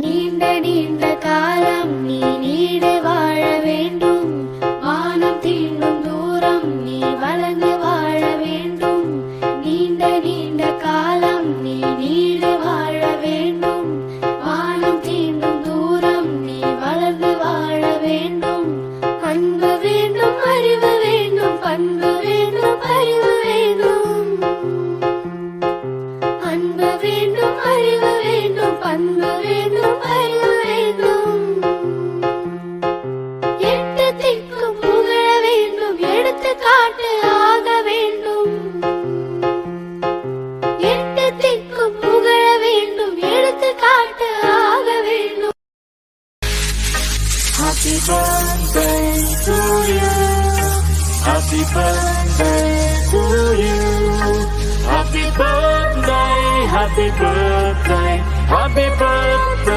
நீண்ட நீண்ட காலம் நீ நீடு வாழ வேண்டும். வானம் தீண்டும் தூரம் நீ வளர்ந்து வாழ வேண்டும். நீண்ட நீண்ட காலம் நீ நீடு வாழ வேண்டும். வானம் தீண்டும் தூரம் நீ வளர்ந்து வாழ வேண்டும். அன்பு வேண்டும், அறிவு வேண்டும், பண்பு வேண்டும், அறிவு வேண்டும். அன்பு வேண்டும், அறிவு வேண்டும், பண்பு வேண்டும், அறிவு வேண்டும். எட்டு திக்கும் புகழ வேண்டும், எடுத்துக்காட்டு ஆக வேண்டும். எட்டு திக்கும் புகழ வேண்டும், எடுத்துக்காட்டு ஆக வேண்டும். Happy birthday to you. Happy birthday to you. Happy birthday, happy birthday, happy birthday.